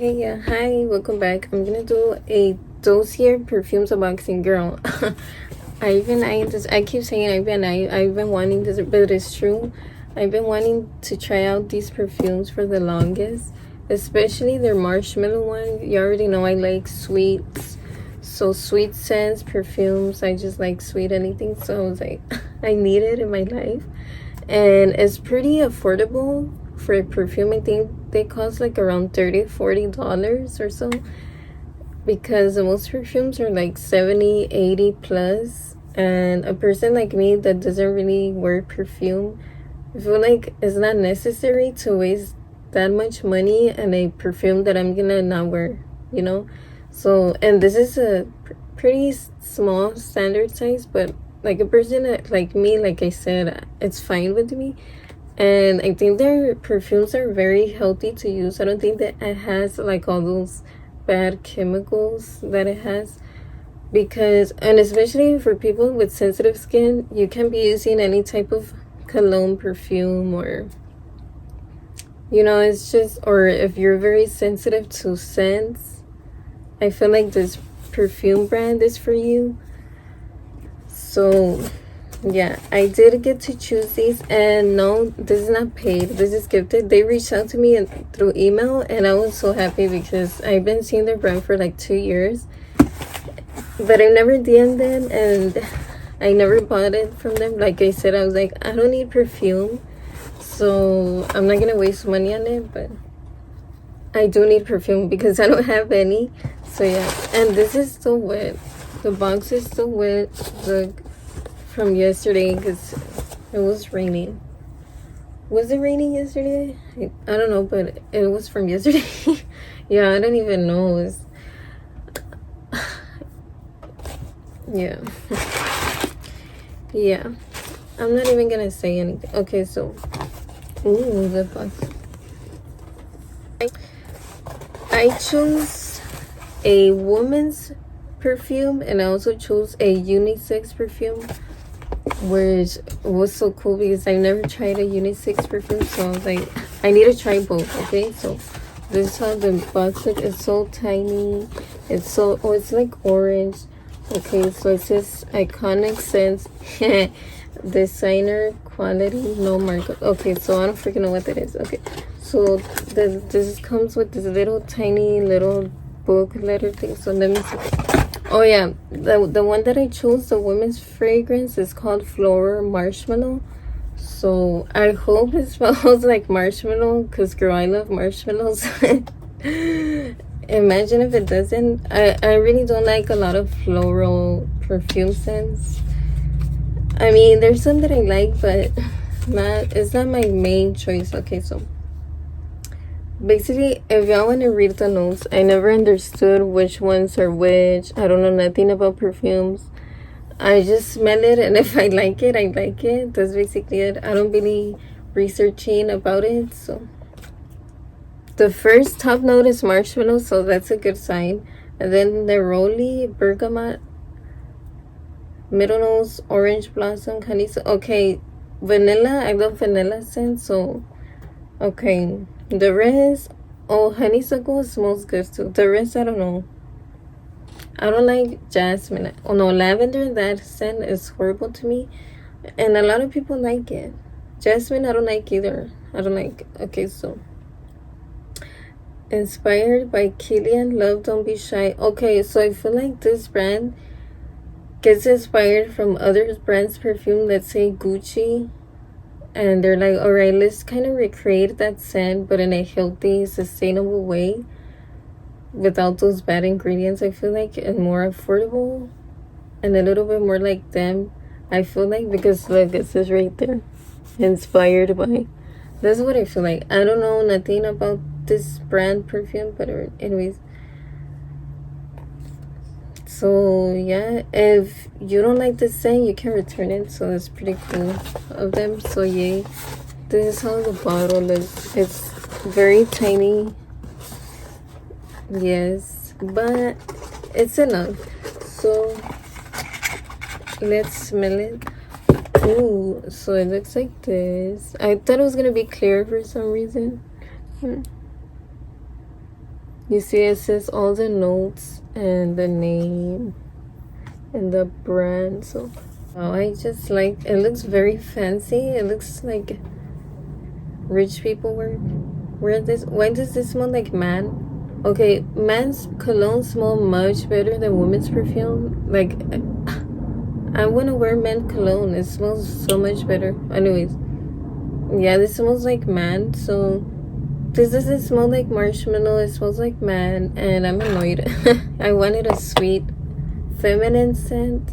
Hey, yeah, hi, welcome back. I'm gonna do a Dossier Perfumes unboxing, girl. I keep saying I've been wanting this, but it's true. I've been wanting to try out these perfumes for the longest, especially their marshmallow one. You already know I like sweets, so sweet scents, perfumes. I just like sweet anything, so I was like, I need it in my life, and it's pretty affordable for a perfume. I think they cost like around $30-$40 or so, because most perfumes are like 70-80 plus, and a person like me that doesn't really wear perfume, I feel like it's not necessary to waste that much money on a perfume that I'm gonna not wear, you know. So, and this is a pretty small standard size, but like a person like me, like I said, it's fine with me. And I think their perfumes are very healthy to use. I don't think that it has like all those bad chemicals that it has, because, and especially for people with sensitive skin, you can be using any type of cologne, perfume, or, you know, it's just, or if you're very sensitive to scents, I feel like this perfume brand is for you. So yeah, I did get to choose these, and no, this is not paid, this is gifted. They reached out to me through email, and I was so happy because I've been seeing their brand for like 2 years, but I never DM'd them, and I never bought it from them. Like I said, I was like, I don't need perfume, so I'm not gonna waste money on it, but I do need perfume because I don't have any. So yeah, and this is still wet. The box is still wet. Look, from yesterday, because it was raining. Was it raining yesterday? I don't know, but it was from yesterday. Yeah, I don't even know. Yeah. Yeah, I'm not even gonna say anything. Okay, so ooh, the box. I chose a woman's perfume, and I also chose a unisex perfume, which was so cool because I've never tried a unisex perfume, so I was like, I need to try both. Okay, so this is how the box looks. It's so tiny. It's so, oh, it's like orange. Okay, so it says iconic scents, designer quality, no markup. Okay, so I don't freaking know what that is. Okay, so this comes with this little tiny little book letter thing. So let me see. Oh yeah, the one that I chose, the women's fragrance, is called Floral Marshmallow. So I hope it smells like marshmallow, because girl, I love marshmallows. Imagine if it doesn't. I really don't like a lot of floral perfume scents. I mean, there's some that I like, but it's not my main choice. Okay, so basically, if y'all want to read the notes, I never understood which ones are which. I don't know nothing about perfumes. I just smell it, and if I like it, I like it. That's basically it. I don't really researching about it. So the first top note is marshmallow, so that's a good sign. And then the neroli, bergamot, middle notes, orange blossom, honey. Okay, vanilla. I love vanilla scent, so okay. The rest, oh, honeysuckle smells good too. The rest, I don't know. I don't like jasmine. Oh no, lavender, that scent is horrible to me, and a lot of people like it. Jasmine, I don't like either. I don't like. Okay, so inspired by Killian, love, don't be shy. Okay, so I feel like this brand gets inspired from other brands' perfume. Let's say Gucci. And they're like, all right, let's kind of recreate that scent, but in a healthy, sustainable way, without those bad ingredients, I feel like, and more affordable, and a little bit more like them, I feel like, because look, it says right there, inspired by. That's what I feel like. I don't know nothing about this brand perfume, but anyways. So yeah, if you don't like the scent, you can return it, so that's pretty cool of them. So yay. This is how the bottle looks. It's very tiny, yes, but it's enough. So let's smell it. Ooh, so it looks like this. I thought it was gonna be clear for some reason. You see, it says all the notes and the name and the brand. So I just like it. Looks very fancy. It looks like rich people wear this. Why does this smell like man? Okay, man's cologne smell much better than women's perfume. Like, I want to wear men's cologne. It smells so much better. Anyways, yeah, this smells like man. So this doesn't smell like marshmallow. It smells like man, and I'm annoyed. I wanted a sweet, feminine scent,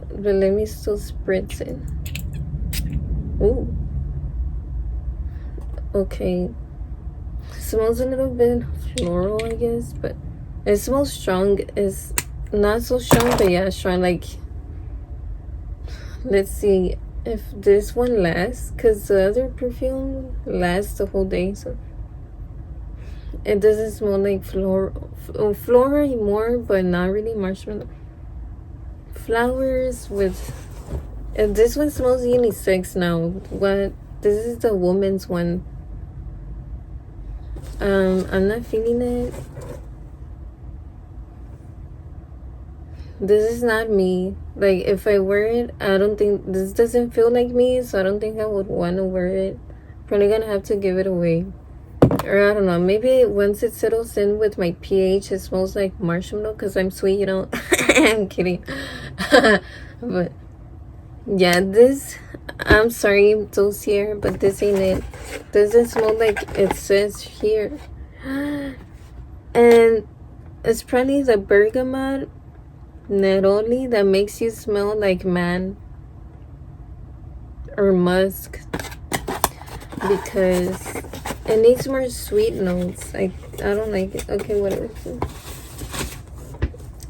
but let me still spritz it. Ooh. Okay. Smells a little bit floral, I guess, but it smells strong. It's not so strong, but yeah, strong. Like, let's see if this one lasts, because the other perfume lasts the whole day, so it doesn't smell like floral more, but not really marshmallow. Flowers with this one smells unisex now. What? This is the woman's one. I'm not feeling it. This is not me. Like, if I wear it, I don't think this doesn't feel like me, so I don't think I would want to wear it. Probably gonna have to give it away, or I don't know, maybe once it settles in with my pH, it smells like marshmallow because I'm sweet, you know. I'm kidding. But yeah, this, I'm sorry, Dossier, but this ain't it. Doesn't smell like it says here. And it's probably the bergamot neroli that makes you smell like man or musk, because it needs more sweet notes. I don't like it. Okay, whatever.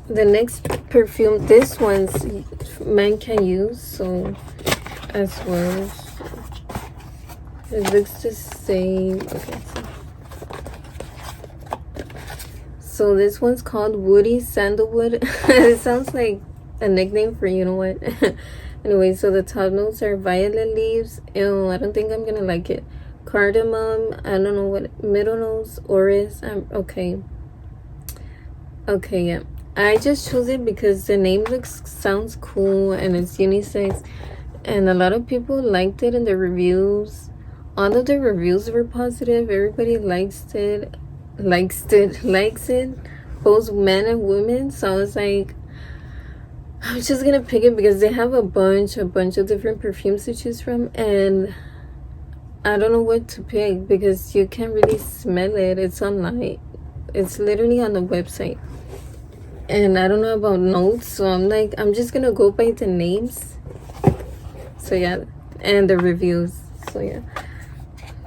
The next perfume, this one's men can use, so as well. It looks the same. Okay, so this one's called Woody Sandalwood. It sounds like a nickname for you know what. Anyway, so the top notes are violet leaves. Ew, I don't think I'm gonna like it. Cardamom, I don't know what. Middle notes, orris. Okay, yeah, I just chose it because the name sounds cool and it's unisex, and a lot of people liked it in the reviews. All of the reviews were positive. Everybody likes it, both men and women. So I was like, I'm just gonna pick it because they have a bunch of different perfumes to choose from, and I don't know what to pick because you can't really smell it. It's online. It's literally on the website. And I don't know about notes, so I'm like, I'm just gonna go by the names. So yeah, and the reviews. So yeah,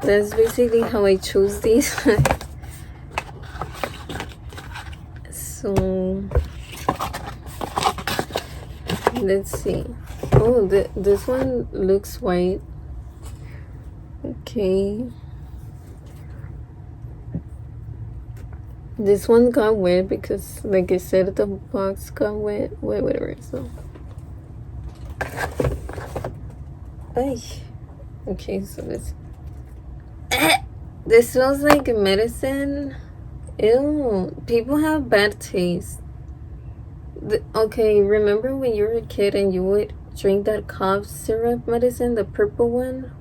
that's basically how I chose these. So let's see. Oh, this one looks white. Okay. This one got wet because, like I said, the box got wet, whatever. So, ay. Okay, so this smells like medicine. Ew, people have bad taste. Okay, remember when you were a kid and you would drink that cough syrup medicine, the purple one,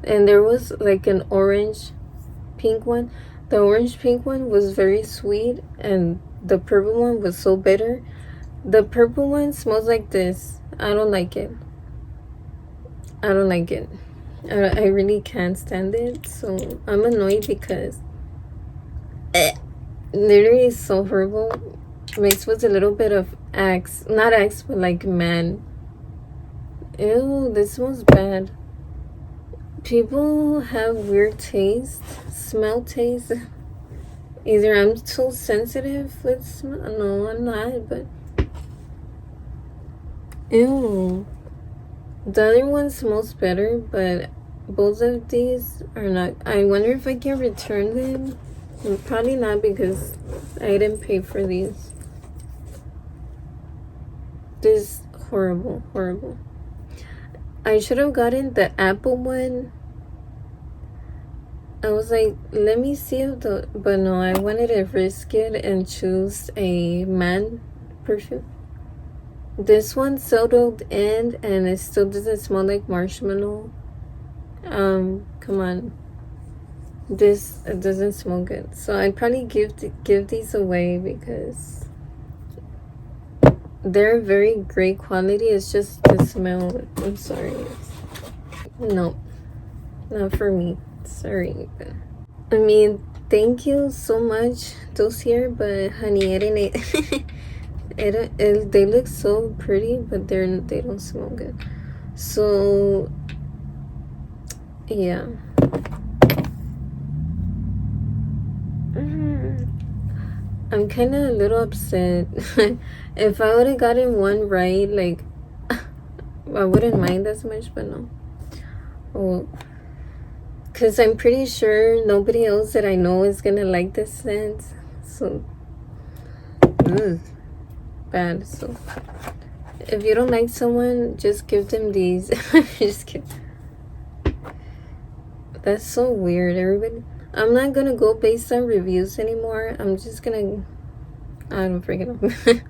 and there was like an orange pink one? The orange pink one was very sweet and the purple one was so bitter. The purple one smells like this. I don't like it. I really can't stand it. So I'm annoyed because literally it's so horrible. Mixed with a little bit of Axe. Not Axe, but like man. Ew, this smells bad. People have weird taste, smell taste. Either I'm too sensitive with smell. No, I'm not, but ew. The other one smells better, but both of these are not. I wonder if I can return them. Probably not because I didn't pay for these. This is horrible. I should have gotten the apple one. I was like, let me see if but no, I wanted to risk it and choose a man perfume. This one settled in and it still doesn't smell like marshmallow. Come on. This doesn't smell good. So I'd probably give these away because they're very great quality. It's just the smell. I'm sorry. No, not for me. Sorry. I mean, thank you so much, Dossier, but honey, they look so pretty, but they don't smell good. So yeah. I'm kind of a little upset. If I would have gotten one right, like, I wouldn't mind as much, but no. Well, because I'm pretty sure nobody else that I know is gonna like this scent. So, bad. So, if you don't like someone, just give them these. Just kidding. That's so weird. Everybody, I'm not gonna go based on reviews anymore. I'm just gonna, I don't freaking know.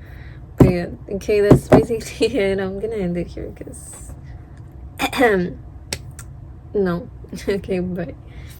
But yeah, okay, that's basically it. I'm gonna end it here because no. Okay, bye.